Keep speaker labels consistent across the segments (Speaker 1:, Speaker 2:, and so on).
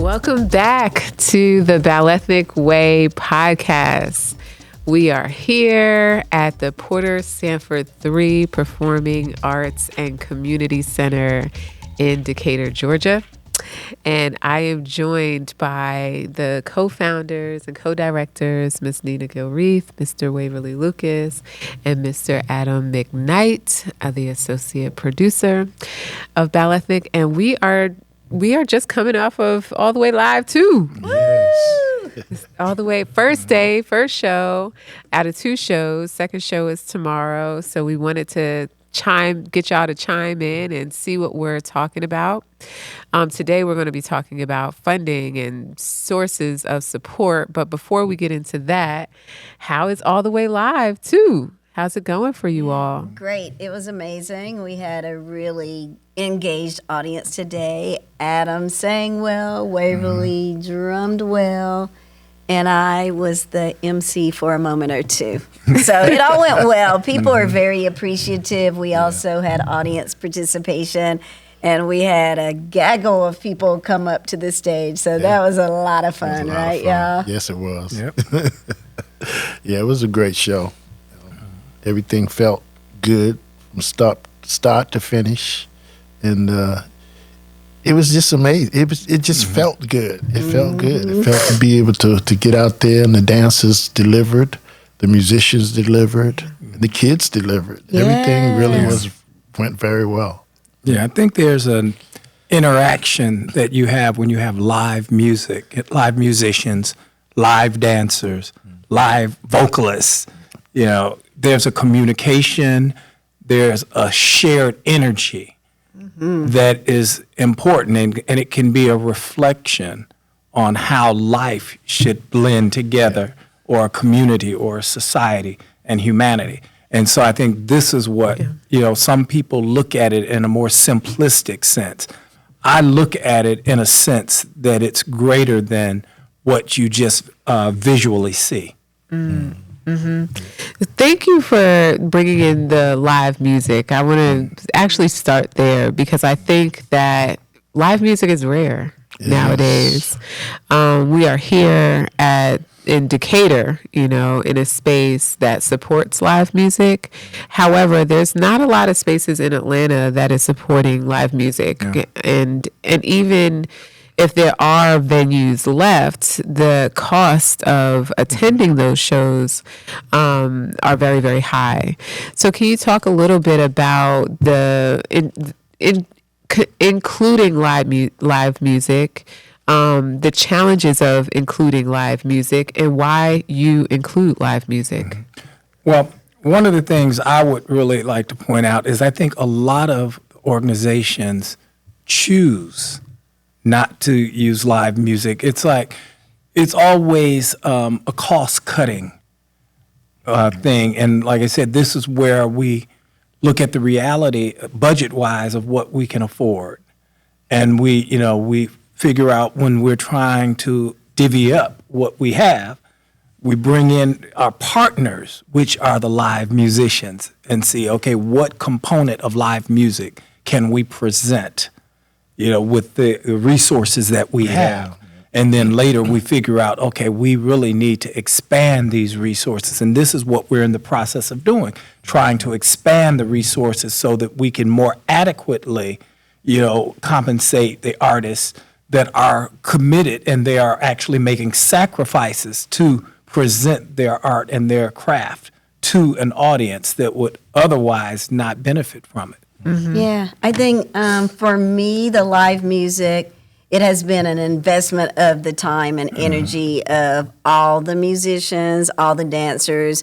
Speaker 1: Welcome back to the Ballethnic Way Podcast. We are here at the Porter Sanford 3 Performing Arts and Community Center in Decatur, Georgia. And I am joined by the co-founders and co-directors, Ms. Nena Gilreath, Mr. Waverly Lucas, and Mr. Adam McKnight, the associate producer of Ballethnic. And we are just coming off of All the Way Live too.
Speaker 2: Yes.
Speaker 1: All the way, first day, first show out of 2 shows. Second show is tomorrow. So we wanted to get y'all to chime in and see what we're talking about. Today we're going to be talking about funding and sources of support. But before we get into that, how is All the Way Live too? How's it going for you all?
Speaker 3: Great. It was amazing. We had a really engaged audience today. Adam sang well, Waverly drummed well, and I was the MC for a moment or two. So it all went well. People are very appreciative. We also had audience participation, and we had a gaggle of people come up to the stage. So that was a lot of fun, right, y'all?
Speaker 2: Yes, it was.
Speaker 4: Yep.
Speaker 2: Yeah, it was a great show. Everything felt good from start to finish, and it was just amazing. It just felt good. It felt good. It felt to be able to get out there, and the dancers delivered, the musicians delivered, the kids delivered.
Speaker 3: Yes.
Speaker 2: Everything really went very well.
Speaker 4: Yeah, I think there's an interaction that you have when you have live music, live musicians, live dancers, live vocalists. You know, there's a communication, there's a shared energy that is important, and it can be a reflection on how life should blend together, or a community, or a society and humanity. And so I think this is what, some people look at it in a more simplistic sense. I look at it in a sense that it's greater than what you just visually see.
Speaker 1: Mm-hmm. Thank you for bringing in the live music. I want to actually start there because I think that live music is rare nowadays. We are here in Decatur, in a space that supports live music. However, there's not a lot of spaces in Atlanta that is supporting live music. Yeah. And even if there are venues left, the cost of attending those shows are very, very high. So can you talk a little bit about including live music, the challenges of including live music, and why you include live music?
Speaker 4: Mm-hmm. Well, one of the things I would really like to point out is I think a lot of organizations choose not to use live music. It's like, it's always a cost-cutting thing. And like I said, this is where we look at the reality, budget-wise, of what we can afford. And we figure out when we're trying to divvy up what we have, we bring in our partners, which are the live musicians, and see, okay, what component of live music can we present, with the resources that we have. And then later we figure out, okay, we really need to expand these resources. And this is what we're in the process of doing, trying to expand the resources so that we can more adequately, compensate the artists that are committed and they are actually making sacrifices to present their art and their craft to an audience that would otherwise not benefit from it.
Speaker 3: Mm-hmm. Yeah, I think for me, the live music, it has been an investment of the time and energy of all the musicians, all the dancers.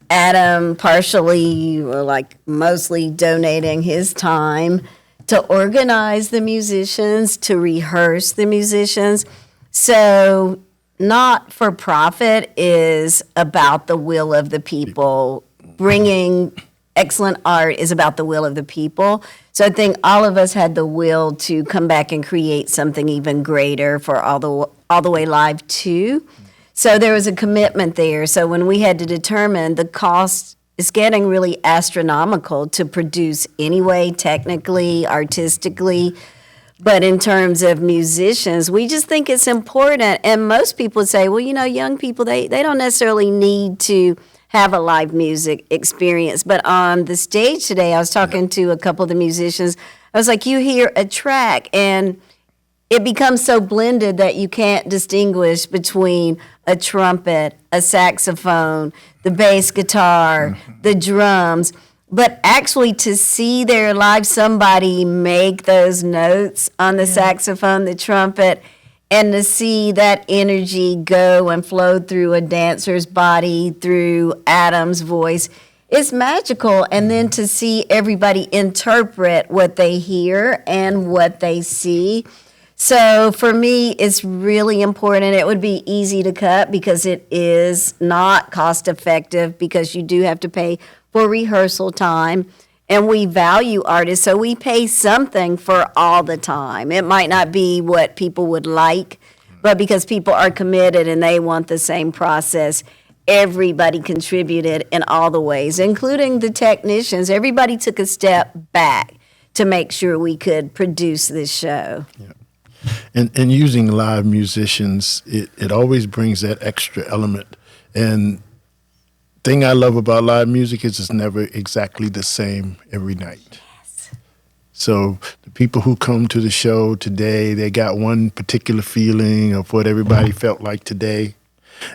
Speaker 3: Adam partially, or mostly donating his time to organize the musicians, to rehearse the musicians. So not for profit is about the will of the people. Bringing excellent art is about the will of the people. So I think all of us had the will to come back and create something even greater for all the way live too. So there was a commitment there. So when we had to determine the cost is getting really astronomical to produce anyway, technically, artistically, But in terms of musicians, we just think it's important. And most people say, well, young people, they don't necessarily need to have a live music experience. But on the stage today, I was talking to a couple of the musicians. I was like, you hear a track and it becomes so blended that you can't distinguish between a trumpet, a saxophone, the bass guitar, the drums. But actually to see there live somebody make those notes on the saxophone, the trumpet, and to see that energy go and flow through a dancer's body, through Adam's voice, it's magical. And then to see everybody interpret what they hear and what they see. So for me, it's really important. It would be easy to cut because it is not cost effective because you do have to pay for rehearsal time. And we value artists, so we pay something for all the time. It might not be what people would like, but because people are committed and they want the same process, everybody contributed in all the ways, including the technicians. Everybody took a step back to make sure we could produce this show.
Speaker 2: Yeah. And using live musicians, it always brings that extra element. And thing I love about live music is it's never exactly the same every night. Yes. So the people who come to the show today, they got one particular feeling of what everybody felt like today.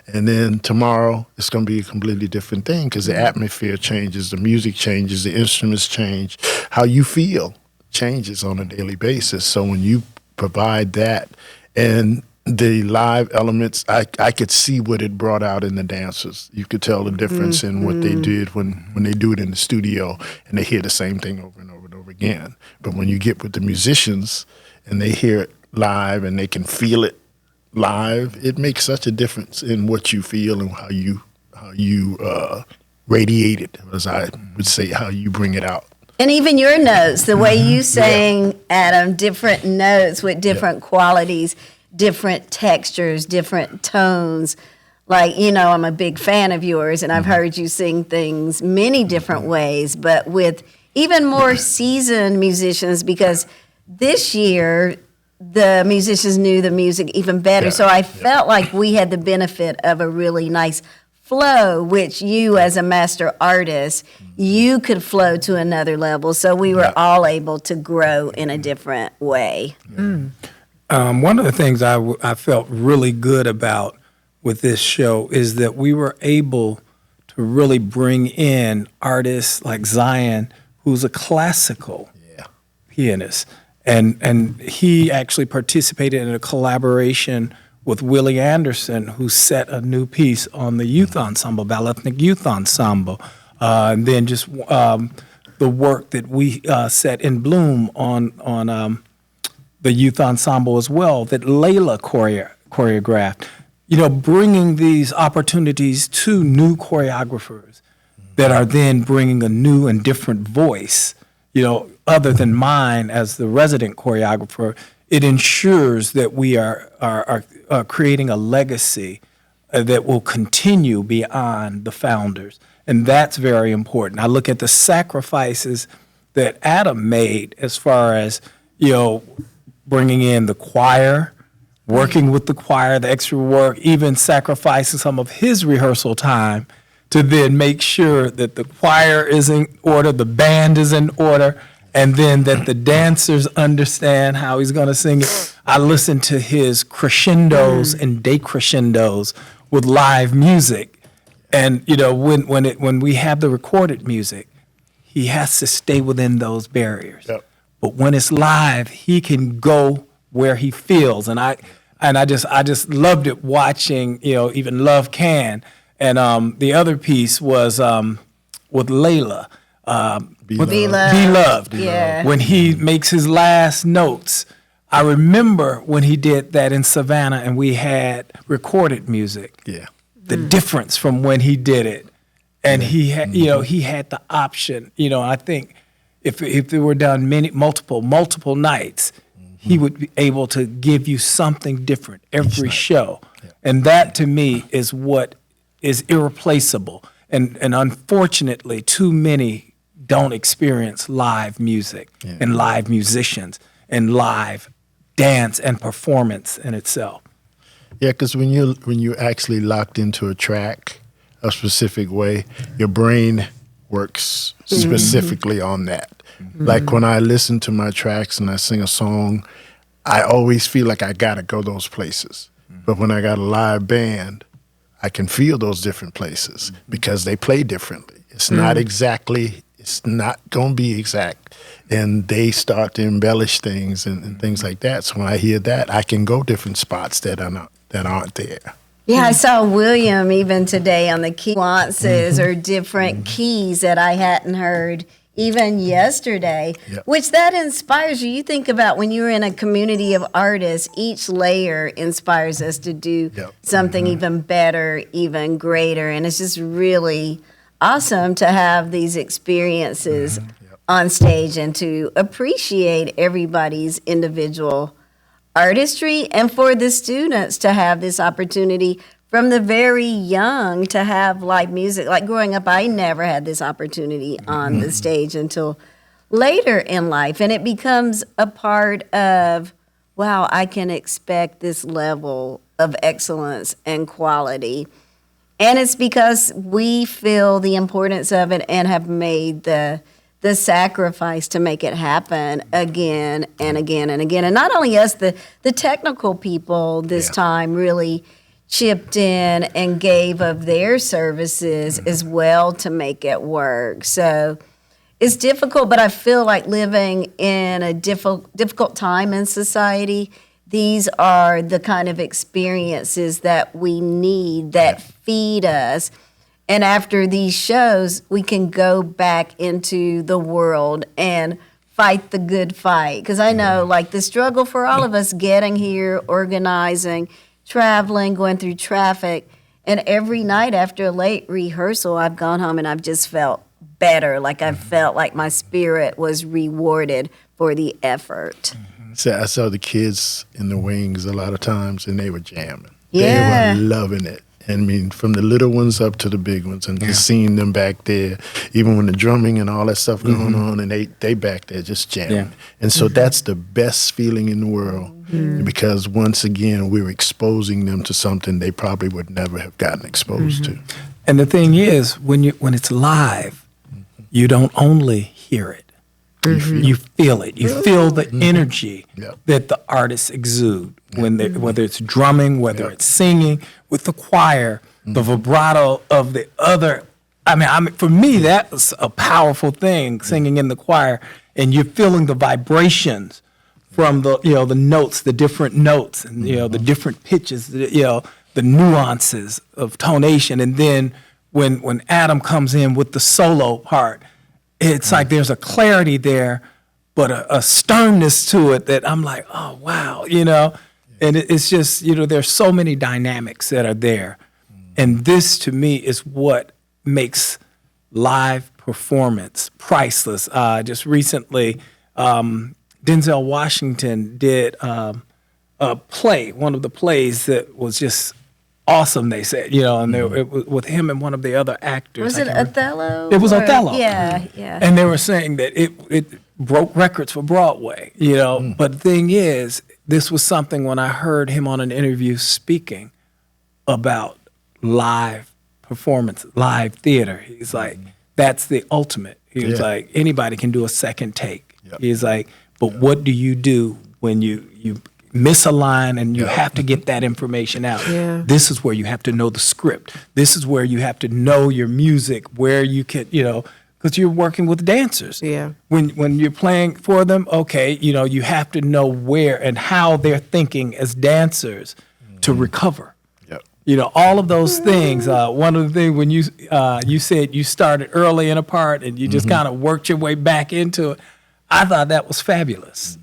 Speaker 2: And then tomorrow, it's going to be a completely different thing because the atmosphere changes, the music changes, the instruments change. How you feel changes on a daily basis. So when you provide that and the live elements, I could see what it brought out in the dancers. You could tell the difference in what they did when they do it in the studio and they hear the same thing over and over and over again. But when you get with the musicians and they hear it live and they can feel it live, it makes such a difference in what you feel and how you radiate it, as I would say, how you bring it out.
Speaker 3: And even your notes, the way you sang, Adam, different notes with different qualities, different textures, different tones. Like, I'm a big fan of yours, and I've heard you sing things many different ways, but with even more seasoned musicians, because this year the musicians knew the music even better. So I felt like we had the benefit of a really nice flow, which you as a master artist, you could flow to another level. So we were all able to grow in a different way.
Speaker 4: One of the things I felt really good about with this show is that we were able to really bring in artists like Zion, who's a classical pianist. And he actually participated in a collaboration with Willie Anderson, who set a new piece on the youth ensemble, Ballethnic Youth Ensemble. And then just the work that we set in Bloom on the youth ensemble as well, that Layla choreographed. Bringing these opportunities to new choreographers that are then bringing a new and different voice, other than mine as the resident choreographer. It ensures that we are creating a legacy that will continue beyond the founders. And that's very important. I look at the sacrifices that Adam made as far as, bringing in the choir, working with the choir, the extra work, even sacrificing some of his rehearsal time to then make sure that the choir is in order, the band is in order, and then that the dancers understand how he's going to sing it. I listen to his crescendos and decrescendos with live music. And, when we have the recorded music, he has to stay within those barriers. Yep. But when it's live, he can go where he feels. And I just loved it watching, even Love Can. And the other piece was with Layla. Be Loved.
Speaker 3: Yeah.
Speaker 4: When he makes his last notes, I remember when he did that in Savannah and we had recorded music. Yeah. The difference from when he did it. And he had, he had the option, I think if it were done multiple nights, he would be able to give you something different every show. Yeah. And that to me is what is irreplaceable. And unfortunately, too many don't experience live music and live musicians and live dance and performance in itself.
Speaker 2: Yeah, because when you actually locked into a track a specific way, your brain works specifically on that. Like when I listen to my tracks and I sing a song, I always feel like I gotta go those places. But when I got a live band, I can feel those different places because they play differently. It's not exactly, it's not gonna be exact. And they start to embellish things and things like that. So when I hear that, I can go different spots that aren't there.
Speaker 3: Yeah, I saw William even today on the key nuances or different keys that I hadn't heard even yesterday, which that inspires you. You think about when you're in a community of artists, each layer inspires us to do something even better, even greater. And it's just really awesome to have these experiences on stage and to appreciate everybody's individual artistry, and for the students to have this opportunity from the very young to have live music. Like growing up, I never had this opportunity on the stage until later in life. And it becomes a part of, wow, I can expect this level of excellence and quality. And it's because we feel the importance of it and have made the sacrifice to make it happen again and again and again. And not only us, the technical people this time really chipped in and gave of their services as well to make it work. So it's difficult, but I feel like living in a difficult time in society, these are the kind of experiences that we need that feed us. And after these shows, we can go back into the world and fight the good fight. Because I know, like, the struggle for all of us getting here, organizing, traveling, going through traffic. And every night after a late rehearsal, I've gone home and I've just felt better. Like I felt like my spirit was rewarded for the effort.
Speaker 2: So I saw the kids in the wings a lot of times, and they were jamming.
Speaker 3: Yeah.
Speaker 2: They were loving it. I mean, from the little ones up to the big ones, and just seeing them back there, even when the drumming and all that stuff going on, and they back there just jamming.
Speaker 4: Yeah.
Speaker 2: And so that's the best feeling in the world, because once again, we're exposing them to something they probably would never have gotten exposed to.
Speaker 4: And the thing is, when it's live, you don't only hear it. You feel it. You feel the energy that the artists exude, whether it's drumming, whether it's singing, with the choir, the vibrato of the other. I mean, for me, that was a powerful thing, singing in the choir, and you're feeling the vibrations from the the notes, the different notes, and the different pitches, the nuances of tonation, and then when Adam comes in with the solo part. It's like there's a clarity there, but a sternness to it that I'm like, oh, wow, And it's just, there's so many dynamics that are there. And this, to me, is what makes live performance priceless. Just recently, Denzel Washington did a play, one of the plays that was just awesome, they said, and it was with him and one of the other actors.
Speaker 3: Was it Othello?
Speaker 4: It was Othello.
Speaker 3: Yeah.
Speaker 4: And they were saying that it broke records for Broadway, But the thing is, this was something when I heard him on an interview speaking about live performance, live theater. He's like, that's the ultimate. He was like, anybody can do a second take. He's like, but what do you do when you miss a line and you have to get that information out? This is where you have to know the script. This is where you have to know your music, where you can, because you're working with dancers. When you're playing for them, okay, you have to know where and how they're thinking as dancers to recover. All of those things. One of the things when you said you started early in a part and you just kind of worked your way back into it, I thought that was fabulous.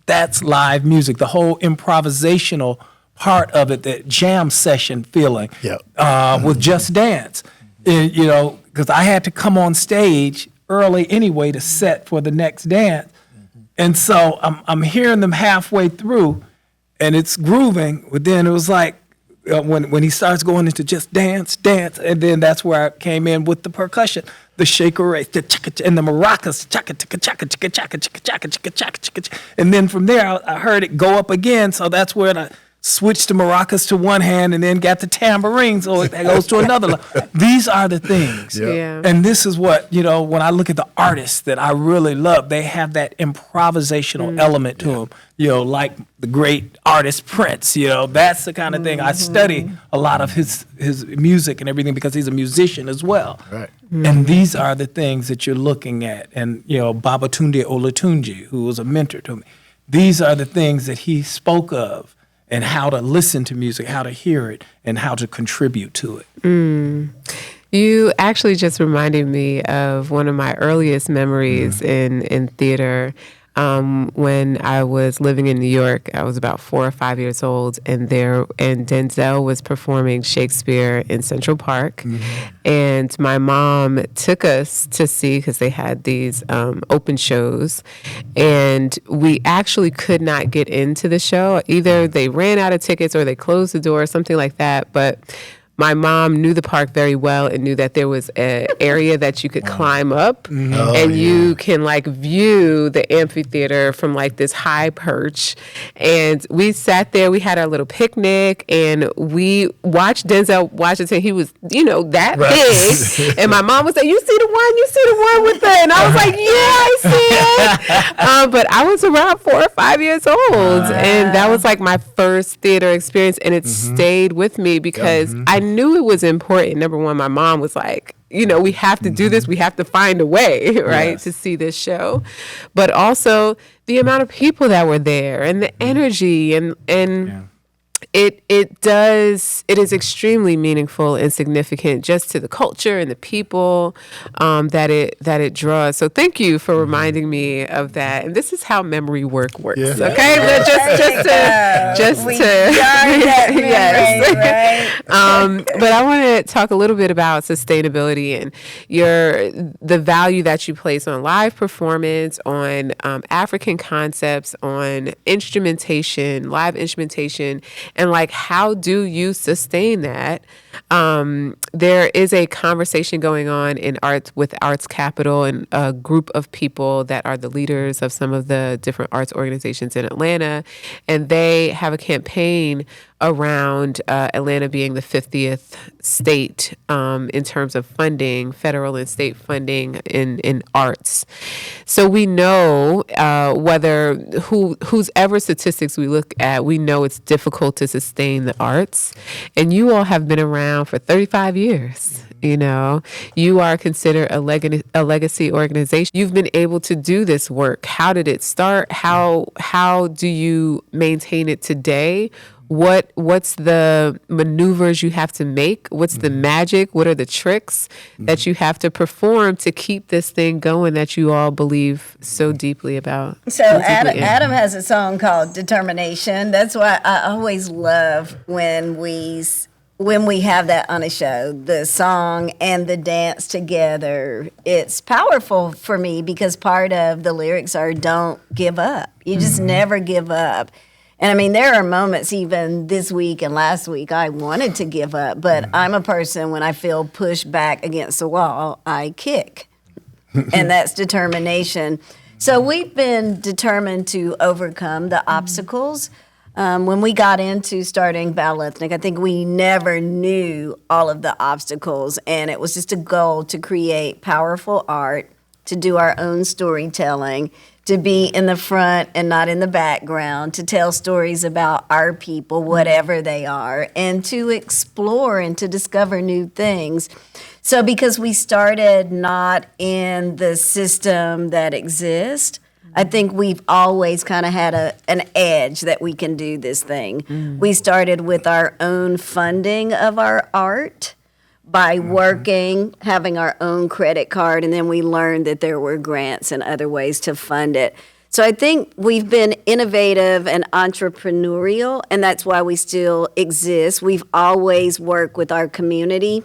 Speaker 4: That's live music, the whole improvisational part of it, that jam session feeling with Just Dance. Because I had to come on stage early anyway to set for the next dance. And so I'm hearing them halfway through, and it's grooving, but then it was like, when he starts going into just dance, and then that's where I came in with the percussion, the Gilreath, the chicka, and the maracas, chaka chaka chaka chaka chaka chaka chaka chaka chaka chaka, and then from there I heard it go up again, so that's where I switched the maracas to one hand and then got the tambourine, so it goes to another level. These are the things.
Speaker 1: Yeah.
Speaker 4: And this is what, when I look at the artists that I really love, they have that improvisational element to them, like the great artist Prince, that's the kind of thing. I study a lot of his music and everything because he's a musician as well.
Speaker 2: Right.
Speaker 4: And these are the things that you're looking at. And, Babatunde Olatunji, who was a mentor to me, these are the things that he spoke of, and how to listen to music, how to hear it, and how to contribute to it.
Speaker 1: You actually just reminded me of one of my earliest memories in theater. When I was living in New York, I was about 4 or 5 years old, and Denzel was performing Shakespeare in Central Park, and my mom took us to see, because they had these open shows, and we actually could not get into the show. Either they ran out of tickets or they closed the door or something like that, but my mom knew the park very well and knew that there was an area that you could climb up and you can view the amphitheater from this high perch. And we sat there, we had our little picnic, and we watched Denzel Washington. He was, that big. And my mom was like, you see the one with the, and I was like, yeah, I see it. But I was around 4 or 5 years old. And that was my first theater experience. And it stayed with me because I knew it was important. Number one, my mom was like, we have to do this. We have to find a way, right, to see this show. But also the amount of people that were there and the energy and it is extremely meaningful and significant just to the culture and the people that it draws. So thank you for reminding me of that. And this is how memory work works. Yeah. Okay, just to yes. But I want to talk a little bit about sustainability and the value that you place on live performance, on African concepts, on instrumentation, live instrumentation. And how do you sustain that? There is a conversation going on in arts with Arts Capital and a group of people that are the leaders of some of the different arts organizations in Atlanta. And they have a campaign around Atlanta being the 50th state in terms of funding, federal and state funding in arts. So we know whose ever statistics we look at, we know it's difficult to sustain the arts. And you all have been around for 35 years. You are considered a legacy organization. You've been able to do this work. How did it start? How do you maintain it today? What's the maneuvers you have to make? What's the magic? What are the tricks that you have to perform to keep this thing going that you all believe so deeply about?
Speaker 3: So Adam has a song called Determination. That's why I always love when we have that on a show, the song and the dance together. It's powerful for me because part of the lyrics are don't give up. You just never give up. And there are moments even this week and last week I wanted to give up, but I'm a person, when I feel pushed back against the wall, I kick. And that's determination. So we've been determined to overcome the obstacles. When we got into starting Ballethnic, I think we never knew all of the obstacles, and it was just a goal to create powerful art, to do our own storytelling, to be in the front and not in the background, to tell stories about our people, whatever they are, and to explore and to discover new things. So because we started not in the system that exists, I think we've always kind of had an edge that we can do this thing. We started with our own funding of our art by working, having our own credit card, and then we learned that there were grants and other ways to fund it. So I think we've been innovative and entrepreneurial, and that's why we still exist. We've always worked with our community.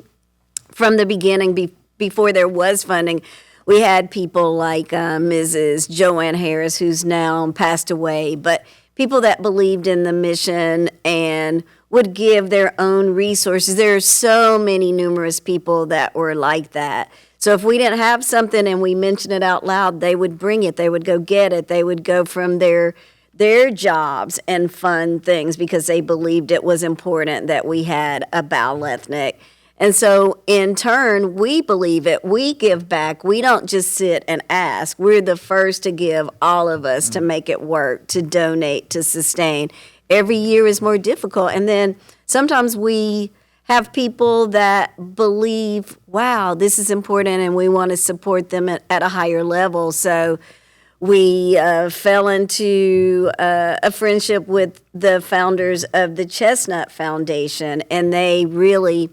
Speaker 3: From the beginning, before there was funding, we had people like Mrs. Joanne Harris, who's now passed away, but people that believed in the mission and would give their own resources. There are so many numerous people that were like that. So if we didn't have something and we mentioned it out loud, they would bring it. They would go get it. They would go from their jobs and fund things because they believed it was important that we had a Ballethnic. And so in turn, we believe it. We give back. We don't just sit and ask. We're the first to give, all of us, to make it work, to donate, to sustain. Every year is more difficult. And then sometimes we have people that believe, wow, this is important, and we want to support them at a higher level. So we fell into a friendship with the founders of the Chestnut Foundation, and they really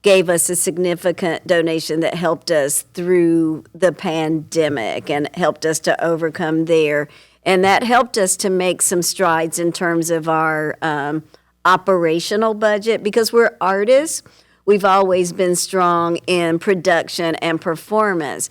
Speaker 3: gave us a significant donation that helped us through the pandemic and helped us to overcome there. And that helped us to make some strides in terms of our operational budget, because we're artists. We've always been strong in production and performance.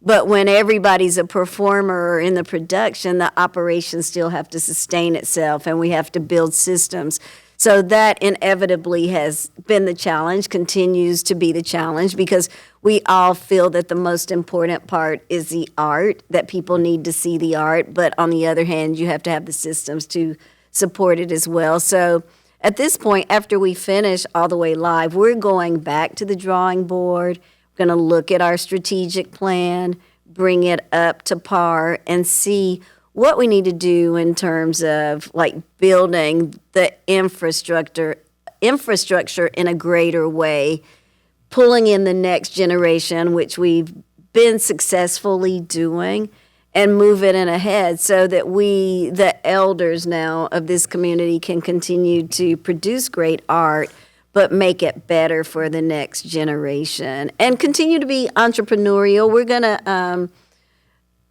Speaker 3: But when everybody's a performer or in the production, the operations still have to sustain itself, and we have to build systems. So that inevitably has been the challenge, continues to be the challenge, because we all feel that the most important part is the art, that people need to see the art. But on the other hand, you have to have the systems to support it as well. So at this point, after we finish All the Way Live, we're going back to the drawing board. We're going to look at our strategic plan, bring it up to par, and see what we need to do in terms of like building the infrastructure in a greater way, pulling in the next generation, which we've been successfully doing, and move it in ahead so that we, the elders now of this community, can continue to produce great art, but make it better for the next generation and continue to be entrepreneurial.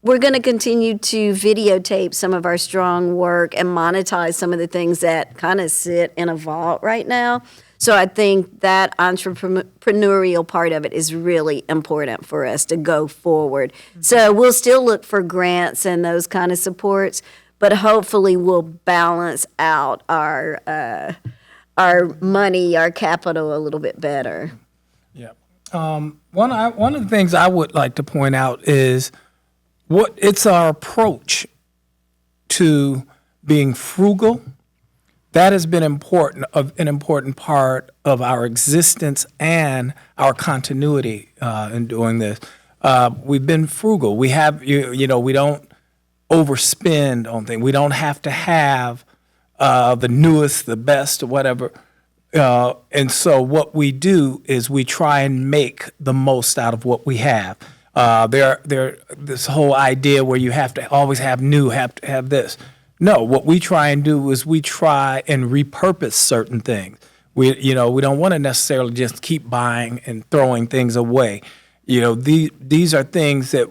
Speaker 3: We're gonna continue to videotape some of our strong work and monetize some of the things that kind of sit in a vault right now. So I think that entrepreneurial part of it is really important for us to go forward. So we'll still look for grants and those kind of supports, but hopefully we'll balance out our money, our capital a little bit better.
Speaker 4: Yeah. One of the things I would like to point out is it's our approach to being frugal. That has been an important part of our existence and our continuity in doing this. We've been frugal. We have, we don't overspend on things. We don't have to have the newest, the best, or whatever. And so what we do is we try and make the most out of what we have. This whole idea where you have to always have new, have to have this. No, what we try and do is we try and repurpose certain things. We don't want to necessarily just keep buying and throwing things away. These are things that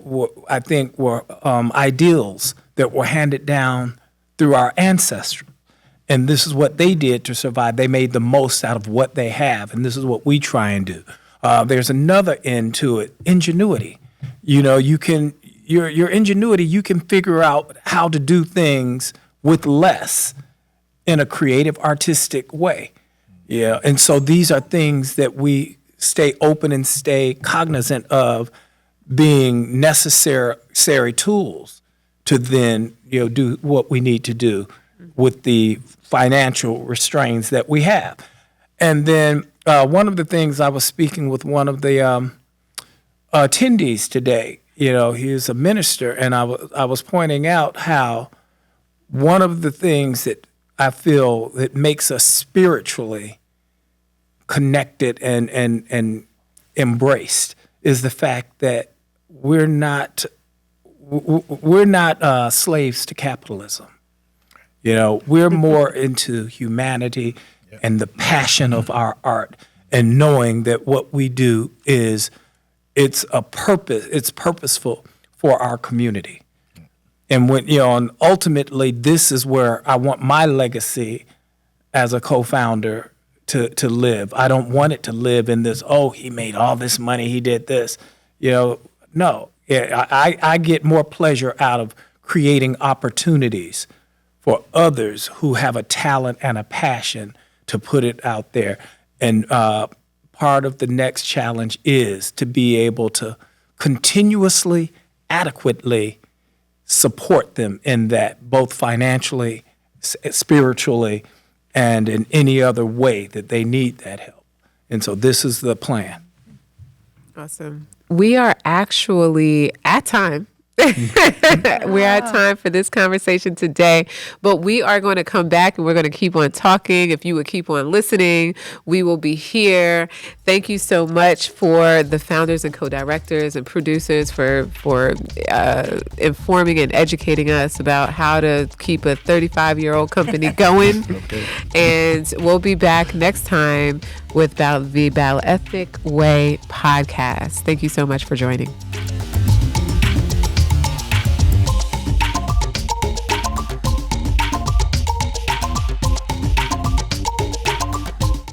Speaker 4: I think were ideals that were handed down through our ancestors. And this is what they did to survive. They made the most out of what they have, and this is what we try and do. There's another end to it, ingenuity. Your ingenuity, you can figure out how to do things with less in a creative, artistic way. Yeah, and so these are things that we stay open and stay cognizant of being necessary tools to then do what we need to do with the financial restraints that we have. And then one of the things, I was speaking with one of the attendees today. He's a minister, and I was pointing out how one of the things that I feel that makes us spiritually connected and embraced is the fact that we're not slaves to capitalism. We're more into humanity and the passion of our art, and knowing that what we do is it's purposeful for our community. And and ultimately, this is where I want my legacy as a co-founder to live. I don't want it to live in this, he made all this money, he did this. No. I get more pleasure out of creating opportunities for others who have a talent and a passion to put it out there. And part of the next challenge is to be able to continuously, adequately support them in that, both financially, spiritually, and in any other way that they need that help. And so this is the plan.
Speaker 1: Awesome. We are actually at time. We're at time for this conversation today, but we are going to come back and we're going to keep on talking. If you would keep on listening, we will be here. Thank you so much for the founders and co-directors and producers for informing and educating us about how to keep a 35-year-old company going. Okay. And we'll be back next time with the Ballethnic Way Podcast. Thank you so much for joining.